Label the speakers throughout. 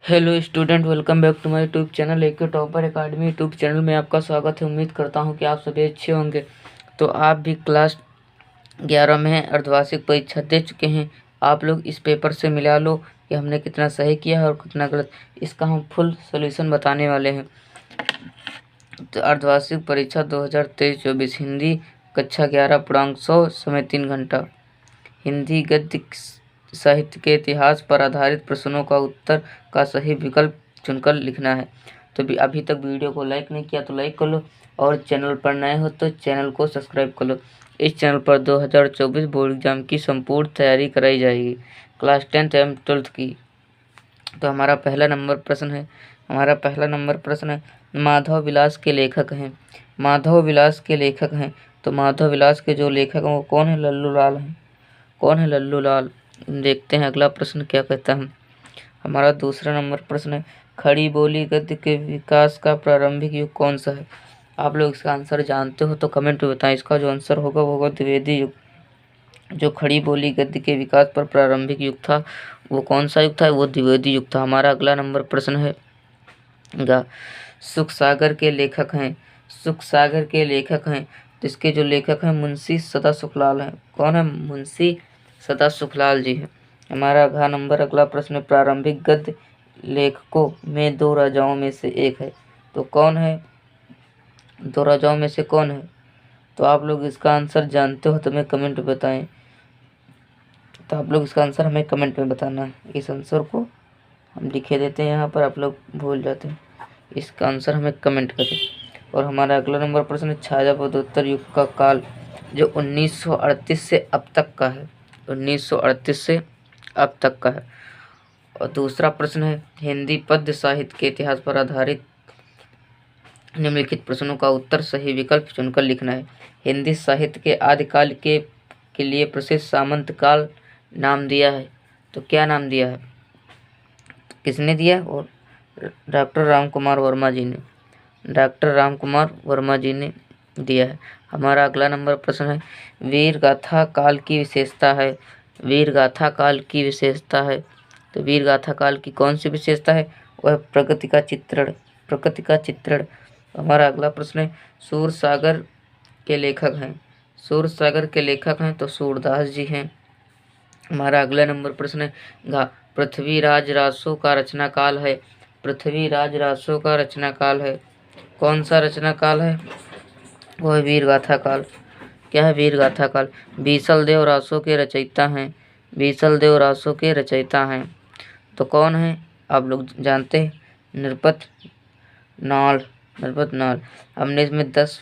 Speaker 1: Hello student, welcome back to my YouTube channel AK topper academy YouTube channel में आपका स्वागत है। उम्मीद करता हूं कि आप सभी अच्छे होंगे। तो आप भी क्लास 11 में हैं, अर्धवार्षिक परीक्षा दे चुके हैं। आप लोग इस पेपर से मिला लो कि हमने कितना सही किया है और कितना गलत। इसका हम फुल सोल्यूशन बताने वाले हैं। तो अर्धवार्षिक परीक्षा 2023-24 हिंदी कक्षा 11 पूर्णांक 100 समय 3 घंटा। हिंदी गद्य साहित्य के इतिहास पर आधारित प्रश्नों का उत्तर का सही विकल्प चुनकर लिखना है। तो अभी तक वीडियो को लाइक नहीं किया तो लाइक कर लो, और चैनल पर नए हो तो चैनल को सब्सक्राइब कर लो। इस चैनल पर 2024 बोर्ड एग्जाम की संपूर्ण तैयारी कराई जाएगी, क्लास 10th एवं 12th की। तो हमारा पहला नंबर प्रश्न है, माधव विलास के लेखक हैं। माधव विलास के लेखक हैं तो माधव विलास के जो लेखक हैं वो कौन है? लल्लू लाल हैं। कौन है? लल्लू लाल। देखते हैं अगला प्रश्न क्या कहता है। हमारा दूसरा नंबर प्रश्न है, खड़ी बोली गद्य के विकास का प्रारंभिक युग कौन सा है? आप लोग इसका आंसर जानते हो तो कमेंट में बताएं। इसका जो आंसर होगा वो होगा द्विवेदी युग। जो खड़ी बोली गद्य के विकास पर प्रारंभिक युग था वो कौन सा युग था? वो द्विवेदी युग था। हमारा अगला नंबर प्रश्न है, सुख सागर के लेखक हैं। सुख सागर के लेखक हैं तो इसके जो लेखक हैं मुंशी सदा सुखलाल हैं। कौन है? मुंशी सदा सुखलाल जी हैं। हमारा अगला प्रश्न, प्रारंभिक गद्य लेखकों में दो राजाओं में से एक है तो कौन है? दो राजाओं में से कौन है? तो आप लोग इसका आंसर जानते हो तो हमें कमेंट में बताएं। तो आप लोग इसका आंसर हमें कमेंट में बताना है। इस आंसर को हम लिखे देते हैं यहाँ पर, आप लोग भूल जाते हैं। इसका आंसर हमें कमेंट करें। और हमारा अगला नंबर प्रश्न है, छायापथोत्तर युग का काल जो 1938 से अब तक का है। 1938 से अब तक का है। और दूसरा प्रश्न है, हिंदी पद्य साहित्य के इतिहास पर आधारित निम्नलिखित प्रश्नों का उत्तर सही विकल्प चुनकर लिखना है। हिंदी साहित्य के आदिकाल के लिए प्रसिद्ध सामंत काल नाम दिया है तो क्या नाम दिया है? किसने दिया? और डॉक्टर राम कुमार वर्मा जी ने। डॉक्टर राम कुमार वर्मा जी ने दिया है। हमारा अगला नंबर प्रश्न है, वीर गाथा काल की विशेषता है। वीर गाथा काल की विशेषता है तो वीर गाथा काल की कौन सी विशेषता है? वह प्रकृति का चित्रण। प्रकृति का चित्रण। हमारा अगला प्रश्न है, सूरसागर के लेखक हैं। सूरसागर के लेखक हैं तो सूरदास जी हैं। हमारा अगला नंबर प्रश्न है, पृथ्वीराज रासो का रचना काल है। पृथ्वीराज रासो का रचना काल है। कौन सा रचना काल है? वह वीर गाथा काल। क्या है? वीर गाथा काल। बीसल देव रासो के रचयिता हैं। बीसल देव रासो के रचयिता हैं तो कौन है? आप लोग जानते हैं, नृपत नाल। नृपत नाल। हमने इसमें 10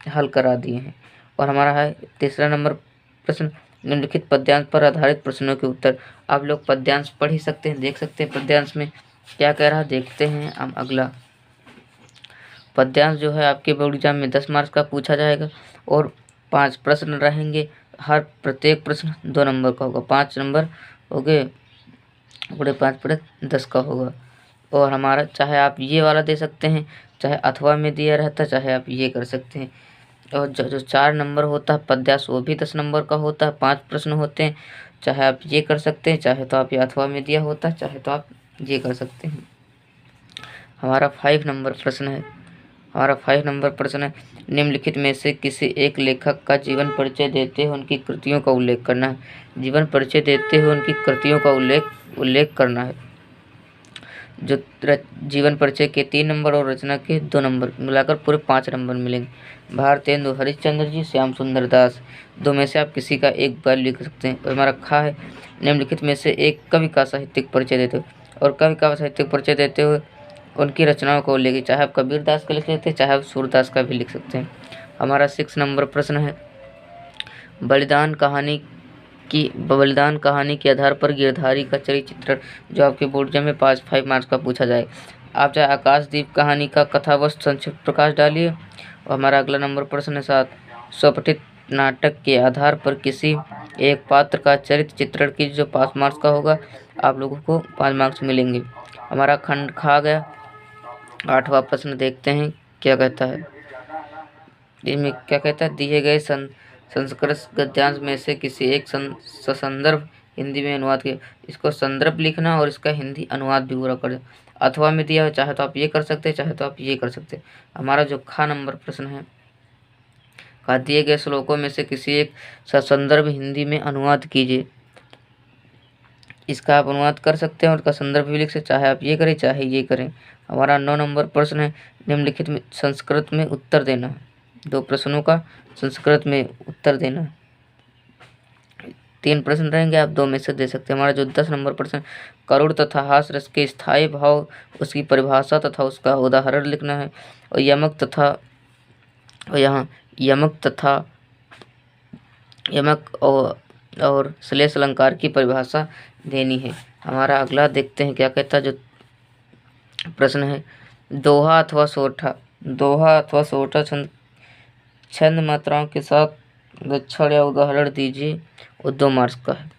Speaker 1: हल करा दिए हैं। और हमारा है तीसरा नंबर प्रश्न, निम्नलिखित पद्यांश पर आधारित प्रश्नों के उत्तर। आप लोग पद्यांश पढ़ ही सकते हैं, देख सकते हैं पद्यांश में क्या कह रहा है। देखते हैं हम अगला। पद्यांश जो है आपके बोर्ड एग्जाम में 10 मार्क्स का पूछा जाएगा और 5 प्रश्न रहेंगे। हर प्रत्येक प्रश्न 2 नंबर का होगा। 5 नंबर हो गए, पूरे 5 पढ़े 10 का होगा। और हमारा चाहे आप ये वाला दे सकते हैं, चाहे अथवा में दिया रहता, चाहे आप ये कर सकते हैं। और जो 4 नंबर होता है पद्यांश वो भी 10 नंबर का होता है। 5 प्रश्न होते हैं, चाहे आप ये कर सकते हैं, चाहे तो आप ये अथवा में दिया होता है, चाहे तो आप ये कर सकते हैं। हमारा 5 नंबर प्रश्न है, निम्नलिखित में से किसी एक लेखक का जीवन परिचय देते हुए उनकी कृतियों का उल्लेख करना है। जीवन परिचय देते हुए उनकी कृतियों का उल्लेख करना है। जो जीवन परिचय के 3 नंबर और रचना के 2 नंबर मिलाकर पूरे 5 नंबर मिलेंगे। भारतेंदु हरिश्चंद्र जी, श्याम सुंदर दास। 2 में से आप किसी का एक बार लिख सकते हैं। और हमारा खा है, निम्नलिखित में से एक कवि का साहित्यिक परिचय देते हुए। और कवि का साहित्यिक परिचय देते हुए उनकी रचनाओं को उल्लेख, चाहे आप कबीर दास का लिख सकते हैं, चाहे आप सूरदास का भी लिख सकते हैं। हमारा 6 नंबर प्रश्न है, बलिदान कहानी के आधार पर गिरधारी का चरित्र चित्रण, जो आपके बोर्ड एग्जाम में 5 मार्क्स का पूछा जाए। आप चाहे आकाशदीप कहानी का कथावस्तु संक्षिप्त प्रकाश डालिए। और हमारा अगला नंबर प्रश्न है 7, स्वपठित नाटक के आधार पर किसी एक पात्र का चरित्र चित्रण की, जो 5 मार्क्स का होगा। आप लोगों को 5 मार्क्स मिलेंगे। हमारा खंड खा गया। 8वां प्रश्न देखते हैं क्या कहता है। इसमें क्या कहता है, दिए गए संस्कृत गद्यांश में से किसी एक ससंदर्भ हिंदी में अनुवाद किया। इसको संदर्भ लिखना और इसका हिंदी अनुवाद भी पूरा कर दो। अथवा में दिया है, चाहे तो आप ये कर सकते हैं, चाहे तो आप ये कर सकते हैं। हमारा जो ख नंबर प्रश्न है, कहा दिए गए श्लोकों में से किसी एक संदर्भ हिंदी में अनुवाद कीजिए। इसका आप अनुवाद कर सकते हैं और इसका संदर्भ भी लिख सकते, चाहे आप ये करें चाहे ये करें। हमारा 9 नंबर प्रश्न है, निम्नलिखित में संस्कृत में उत्तर देना है। 2 प्रश्नों का संस्कृत में उत्तर देना है। 3 प्रश्न रहेंगे, आप 2 में से दे सकते हैं। हमारा जो 10 नंबर प्रश्न, करुण तथा हास रस के स्थायी भाव, उसकी परिभाषा तथा उसका उदाहरण लिखना है। और यमक और श्लेष अलंकार की परिभाषा देनी है। हमारा अगला देखते हैं क्या कहता है। जो प्रश्न है, दोहा अथवा सोठा छंद मात्राओं के साथ लक्षण या उदाहरण दीजिए। और 2 मार्क्स का है।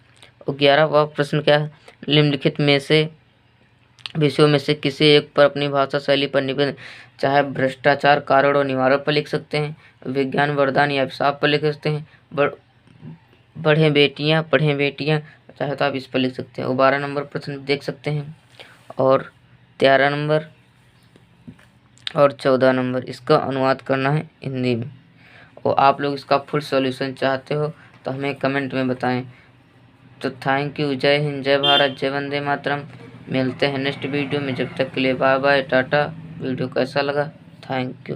Speaker 1: और 11वां प्रश्न क्या है, निम्नलिखित में से विषयों में से किसी एक पर अपनी भाषा शैली पर निबंध, चाहे भ्रष्टाचार कारण और निवारण पर लिख सकते हैं, विज्ञान वरदान या अभिशाप पर लिख सकते हैं, पढ़ें बेटियां, चाहे तो आप इस पर लिख सकते हैं। और 12 नंबर प्रश्न देख सकते हैं, और 13 नंबर और 14 नंबर इसका अनुवाद करना है हिंदी में। और आप लोग इसका फुल सॉल्यूशन चाहते हो तो हमें कमेंट में बताएं। तो थैंक यू, जय हिंद, जय भारत, जय वंदे मातरम। मिलते हैं नेक्स्ट वीडियो में, जब तक के लिए बाय बाय, टाटा। वीडियो कैसा लगा, थैंक यू।